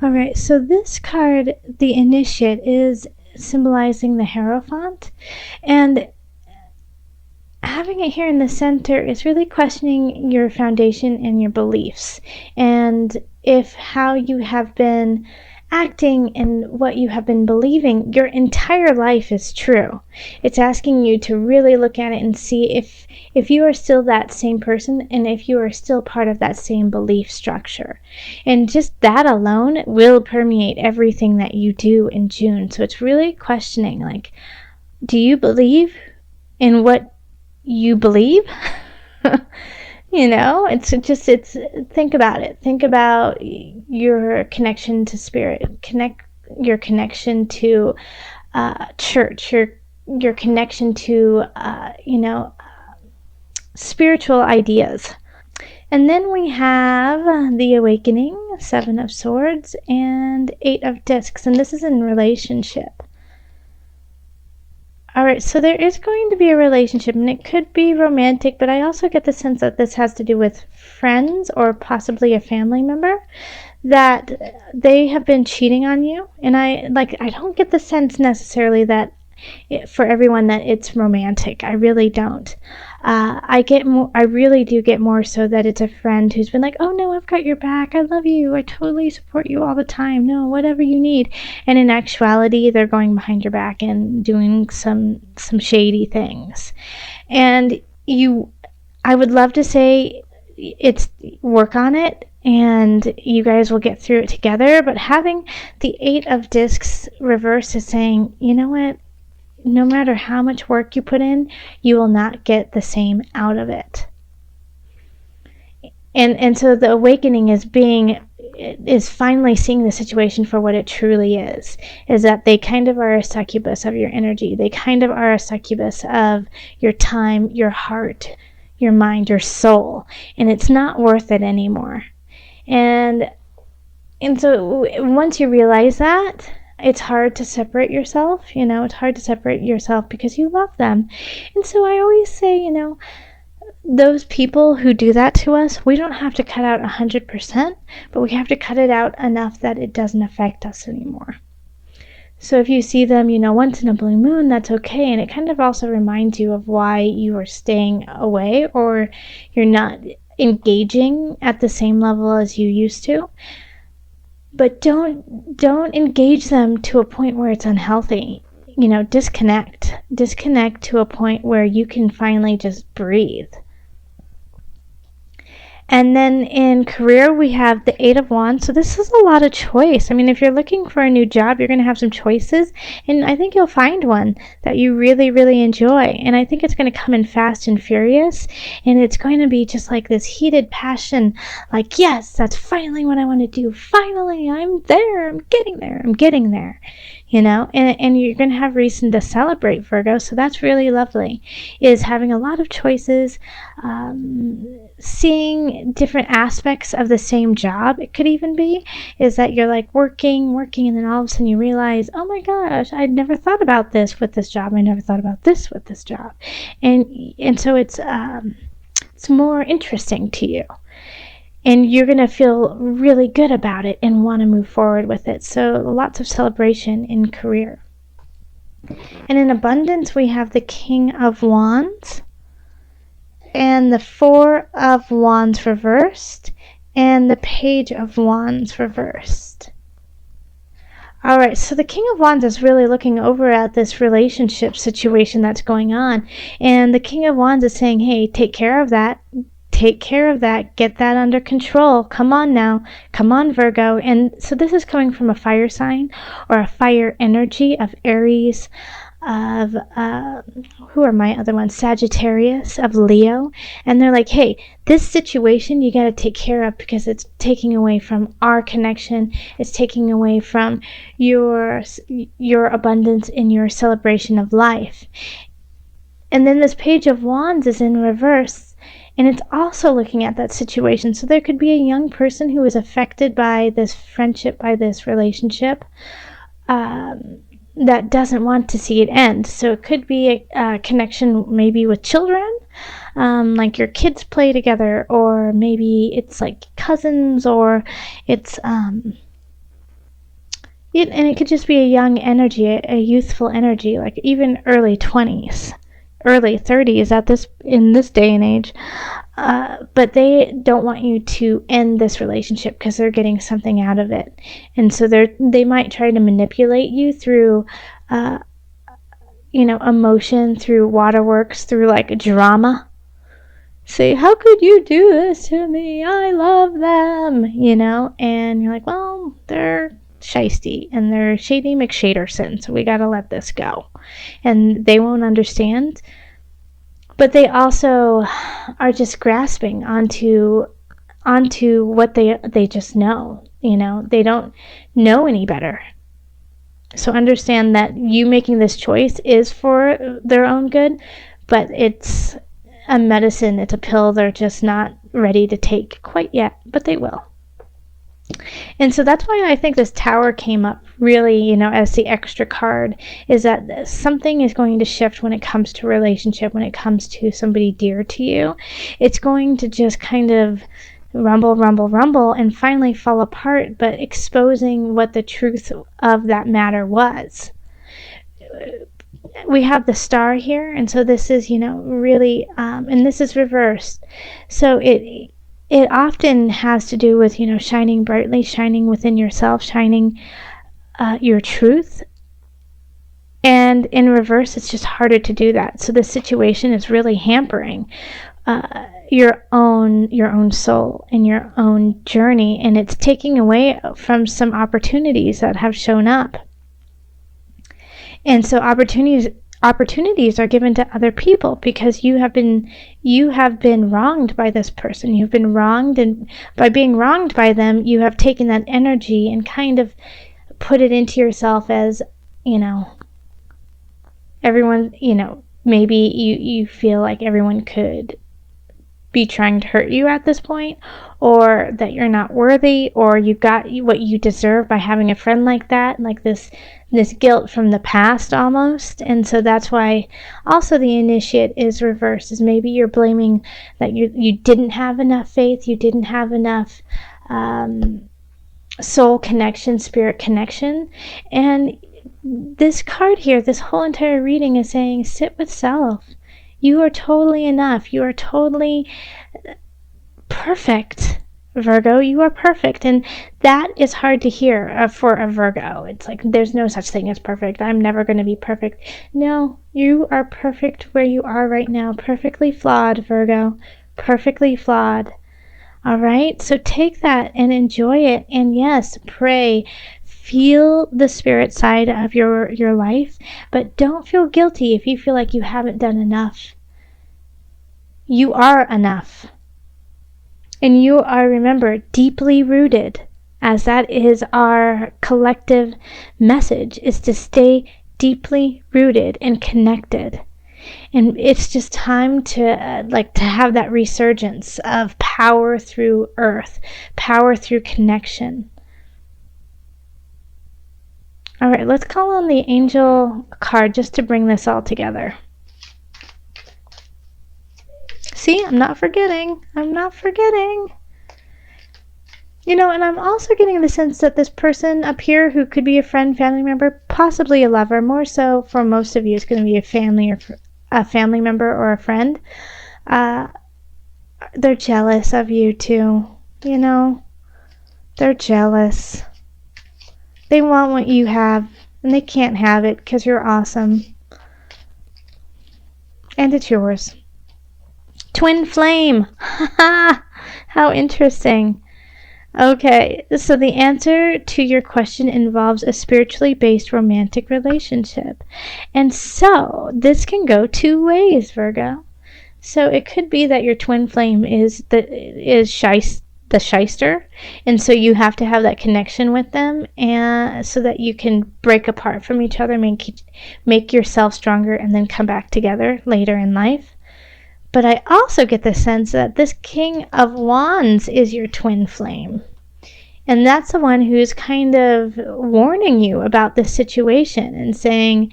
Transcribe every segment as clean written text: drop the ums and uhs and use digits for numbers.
All right, so this card, the Initiate, is symbolizing the Hierophant, and having it here in the center is really questioning your foundation and your beliefs, and if how you have been acting and what you have been believing your entire life is true. It's asking you to really look at it and see if you are still that same person and if you are still part of that same belief structure. And just that alone will permeate everything that you do in June. So it's really questioning, like, do you believe in what you believe? It's think about it. Think about your connection to spirit, your connection to church, your connection to spiritual ideas. And then we have the Awakening, 7 of Swords, and 8 of Discs, and this is in relationship. Alright, so there is going to be a relationship, and it could be romantic, but I also get the sense that this has to do with friends or possibly a family member, that they have been cheating on you. And I don't get the sense necessarily that for everyone that it's romantic. I really don't. I really do get more so that it's a friend who's been like, oh no, I've got your back, I love you, I totally support you all the time, no, whatever you need. And in actuality, they're going behind your back and doing some shady things. And I would love to say it's work on it and you guys will get through it together, but having the 8 of Discs reverse is saying, you know what, no matter how much work you put in, you will not get the same out of it. And so the awakening is finally seeing the situation for what it truly is that they kind of are a succubus of your energy. They kind of are a succubus of your time, your heart, your mind, your soul, and it's not worth it anymore. And so once you realize that, it's hard to separate yourself, it's hard to separate yourself because you love them. And so I always say, those people who do that to us, we don't have to cut out 100%, but we have to cut it out enough that it doesn't affect us anymore. So if you see them, once in a blue moon, that's okay. And it kind of also reminds you of why you are staying away or you're not engaging at the same level as you used to. But don't engage them to a point where it's unhealthy. Disconnect to a point where you can finally just breathe. And then in career, we have the 8 of Wands. So this is a lot of choice. I mean, if you're looking for a new job, you're going to have some choices. And I think you'll find one that you really, really enjoy. And I think it's going to come in fast and furious. And it's going to be just like this heated passion. Like, yes, that's finally what I want to do. Finally, I'm there. I'm getting there. And you're going to have reason to celebrate, Virgo. So that's really lovely, is having a lot of choices, seeing different aspects of the same job. It could even be is that you're like working, and then all of a sudden you realize, oh my gosh, I'd never thought about this with this job. I never thought about this with this job. And so it's more interesting to you. And you're going to feel really good about it and want to move forward with it. So lots of celebration in career. And in abundance, we have the King of Wands and the 4 of Wands reversed and the Page of Wands reversed. All right, so the King of Wands is really looking over at this relationship situation that's going on. And the King of Wands is saying, hey, take care of that. Get that under control. Come on now. Come on, Virgo. And so this is coming from a fire sign or a fire energy of Aries, of who are my other ones? Sagittarius, of Leo. And they're like, hey, this situation you got to take care of because it's taking away from our connection. It's taking away from your abundance and your celebration of life. And then this Page of Wands is in reverse. And it's also looking at that situation. So there could be a young person who is affected by this friendship, by this relationship, that doesn't want to see it end. So it could be a connection maybe with children, like your kids play together, or maybe it's like cousins, or it's And it could just be a young energy, a youthful energy, like even early 20s, early 30s in this day and age. But they don't want you to end this relationship because they're getting something out of it. And so they might try to manipulate you through emotion, through waterworks, through like drama. Say, how could you do this to me? I love them, and you're like, well, they're shisty and they're shady McShaderson, so we gotta let this go. And they won't understand, but they also are just grasping onto what they just know. They don't know any better. So understand that you making this choice is for their own good, but it's a medicine, it's a pill they're just not ready to take quite yet, but they will. And so that's why I think this Tower came up really, as the extra card, is that something is going to shift when it comes to relationship, when it comes to somebody dear to you. It's going to just kind of rumble, and finally fall apart, but exposing what the truth of that matter was. We have the Star here, and so this is, really, and this is reversed. So it often has to do with, shining brightly, shining within yourself, shining your truth. And in reverse, it's just harder to do that. So the situation is really hampering your own soul and your own journey, and it's taking away from some opportunities that have shown up. And so opportunities are given to other people because you have been wronged by this person. You've been wronged, and by being wronged by them, you have taken that energy and kind of put it into yourself as, everyone, maybe you feel like everyone could be trying to hurt you at this point, or that you're not worthy, or you got what you deserve by having a friend like that, like this guilt from the past almost. And so that's why also the Initiate is reversed, is maybe you're blaming that you didn't have enough faith, you didn't have enough soul connection, spirit connection. And this card here, this whole entire reading is saying, sit with self. You are totally enough. You are totally perfect, Virgo. You are perfect. And that is hard to hear for a Virgo. It's like, there's no such thing as perfect. I'm never going to be perfect. No, you are perfect where you are right now. Perfectly flawed, Virgo. Perfectly flawed. All right? So take that and enjoy it. And yes, pray. Feel the spirit side of your life, but don't feel guilty if you feel like you haven't done enough. You are enough. And you are, remember, deeply rooted, as that is our collective message, is to stay deeply rooted and connected. And it's just time to have that resurgence of power through earth, power through connection. All right, let's call on the angel card just to bring this all together. See, I'm not forgetting. And I'm also getting the sense that this person up here, who could be a friend, family member, possibly a lover, more so for most of you, is going to be a family member or a friend. They're jealous of you too. They're jealous. They want what you have, and they can't have it because you're awesome. And it's yours. Twin flame. How interesting. Okay, so the answer to your question involves a spiritually based romantic relationship. And so this can go two ways, Virgo. So it could be that your twin flame is the shyster, and so you have to have that connection with them, and so that you can break apart from each other, make yourself stronger, and then come back together later in life. But I also get the sense that this King of Wands is your twin flame, and that's the one who's kind of warning you about this situation and saying,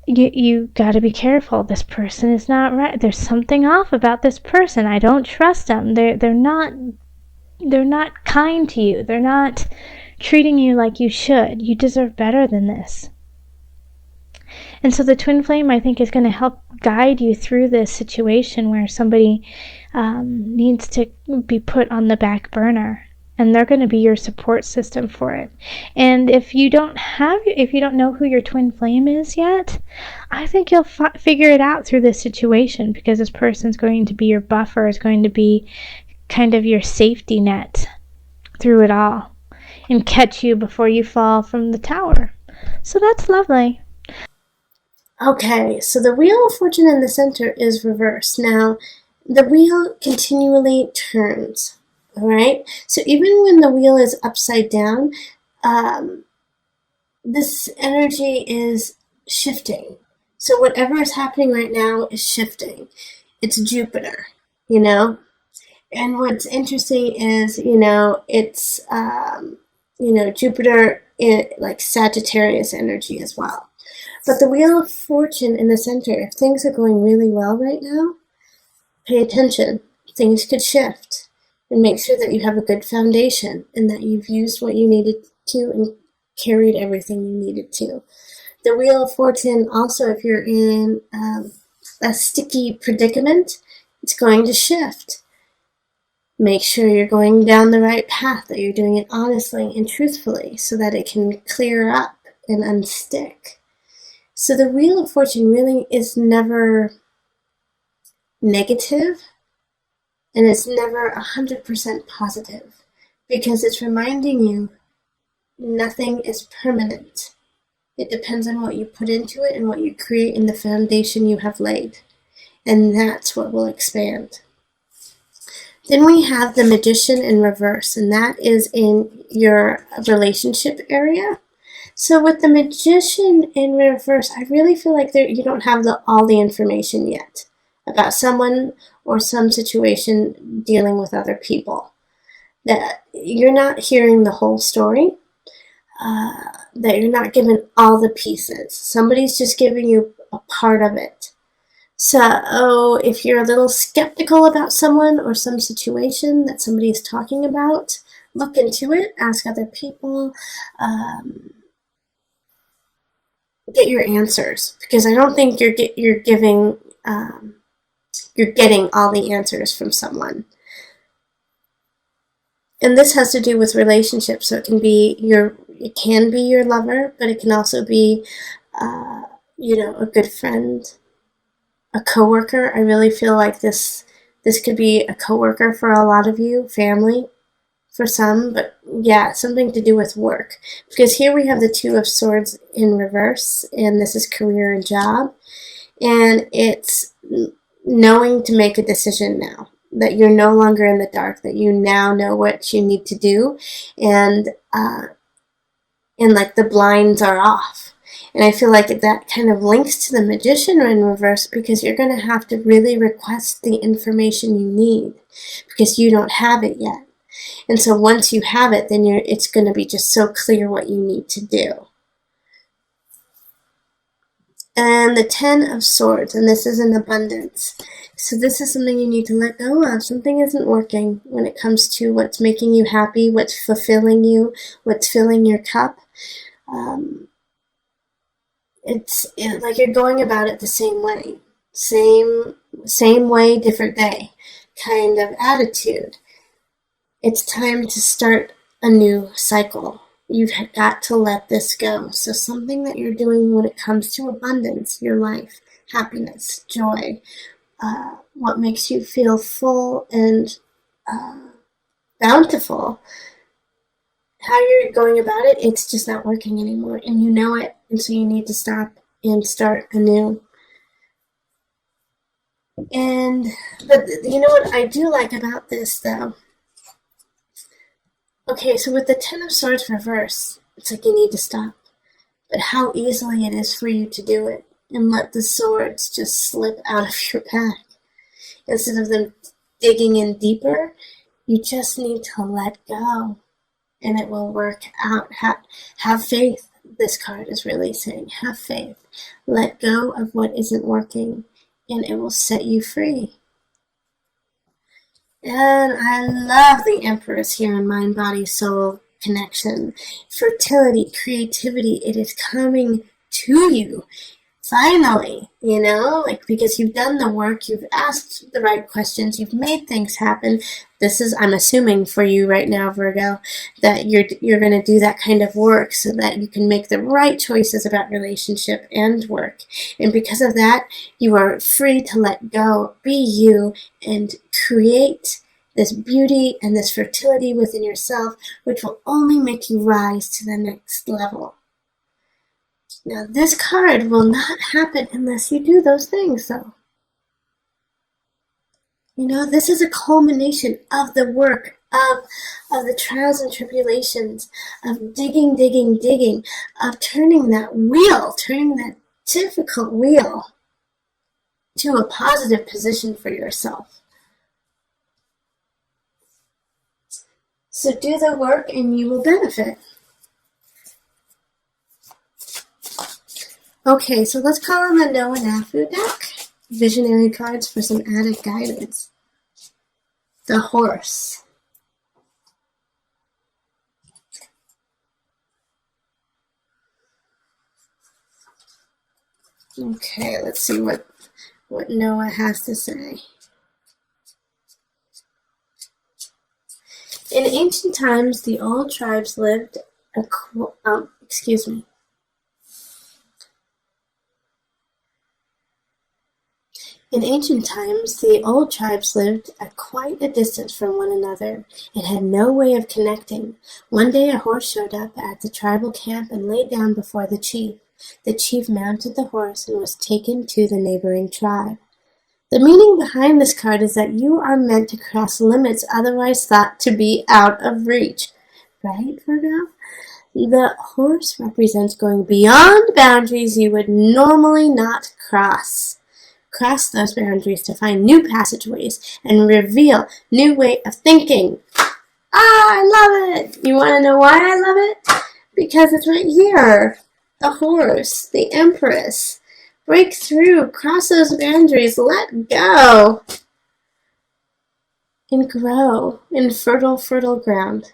you got to be careful. This person is not right. There's something off about this person. I don't trust them. They're not kind to you. They're not treating you like you should. You deserve better than this. And so the twin flame, I think, is going to help guide you through this situation where somebody needs to be put on the back burner. And they're going to be your support system for it. And if you don't know who your twin flame is yet, I think you'll figure it out through this situation, because this person's going to be your buffer, is going to be kind of your safety net through it all, and catch you before you fall from the tower. So that's lovely. Okay, so the Wheel of Fortune in the center is reversed. Now, the wheel continually turns, all right? So even when the wheel is upside down, this energy is shifting. So whatever is happening right now is shifting. It's Jupiter, you know? And what's interesting is, it's, Jupiter in like Sagittarius energy as well. But the Wheel of Fortune in the center, if things are going really well right now, pay attention. Things could shift. And make sure that you have a good foundation and that you've used what you needed to and carried everything you needed to. The Wheel of Fortune, also, if you're in a sticky predicament, it's going to shift. Make sure you're going down the right path, that you're doing it honestly and truthfully so that it can clear up and unstick. So the Wheel of Fortune really is never negative, and it's never 100% positive, because it's reminding you nothing is permanent. It depends on what you put into it and what you create in the foundation you have laid, and that's what will expand. Then we have the Magician in reverse, and that is in your relationship area. So with the Magician in reverse, I really feel like you don't have all the information yet about someone or some situation dealing with other people. That you're not hearing the whole story, that you're not given all the pieces. Somebody's just giving you a part of it. So if you're a little skeptical about someone or some situation that somebody is talking about, look into it, ask other people, get your answers, because I don't think you're getting all the answers from someone. And this has to do with relationships, so it can be your lover, but it can also be a good friend, a coworker. I really feel like this could be a coworker for a lot of you, family for some, but yeah, something to do with work. Because here we have the Two of Swords in reverse, and this is career and job. And it's knowing to make a decision now, that you're no longer in the dark, that you now know what you need to do, and like the blinds are off. And I feel like that kind of links to the Magician in reverse, because you're going to have to really request the information you need, because you don't have it yet. And so once you have it, then it's going to be just so clear what you need to do. And the Ten of Swords, and this is an abundance. So this is something you need to let go of. Something isn't working when it comes to what's making you happy, what's fulfilling you, what's filling your cup. It's like you're going about it the same way. Same way, different day kind of attitude. It's time to start a new cycle. You've got to let this go. So something that you're doing when it comes to abundance, your life, happiness, joy, what makes you feel full and bountiful, how you're going about it, it's just not working anymore, and you know it, and so you need to stop and start anew. And but you know what I do like about this, though? Okay, so with the Ten of Swords reverse, it's like you need to stop. But how easily it is for you to do it and let the swords just slip out of your back. Instead of them digging in deeper, you just need to let go, and it will work out. Have faith, this card is really saying. Have faith. Let go of what isn't working, and it will set you free. And I love the Empress here in Mind, Body, Soul connection, fertility, creativity. It is coming to you. Finally, like, because you've done the work, you've asked the right questions, you've made things happen. This is, I'm assuming for you right now, Virgo, that you're going to do that kind of work so that you can make the right choices about relationship and work. And because of that, you are free to let go, be you, and create this beauty and this fertility within yourself, which will only make you rise to the next level. Now, this card will not happen unless you do those things, though. This is a culmination of the work, of the trials and tribulations, of digging, of turning that difficult wheel to a positive position for yourself. So do the work and you will benefit. Okay, so let's call on the Noah Nafu deck. Visionary cards for some added guidance. The Horse. Okay, let's see what Noah has to say. In ancient times, the old tribes lived In ancient times, the old tribes lived at quite a distance from one another and had no way of connecting. One day a horse showed up at the tribal camp and laid down before the chief. The chief mounted the horse and was taken to the neighboring tribe. The meaning behind this card is that you are meant to cross limits otherwise thought to be out of reach. Right, Virgo? The horse represents going beyond boundaries you would normally not cross. Cross those boundaries to find new passageways and reveal new way of thinking. I love it! You want to know why I love it? Because it's right here. The horse, the empress. Break through, cross those boundaries, let go, and grow in fertile ground.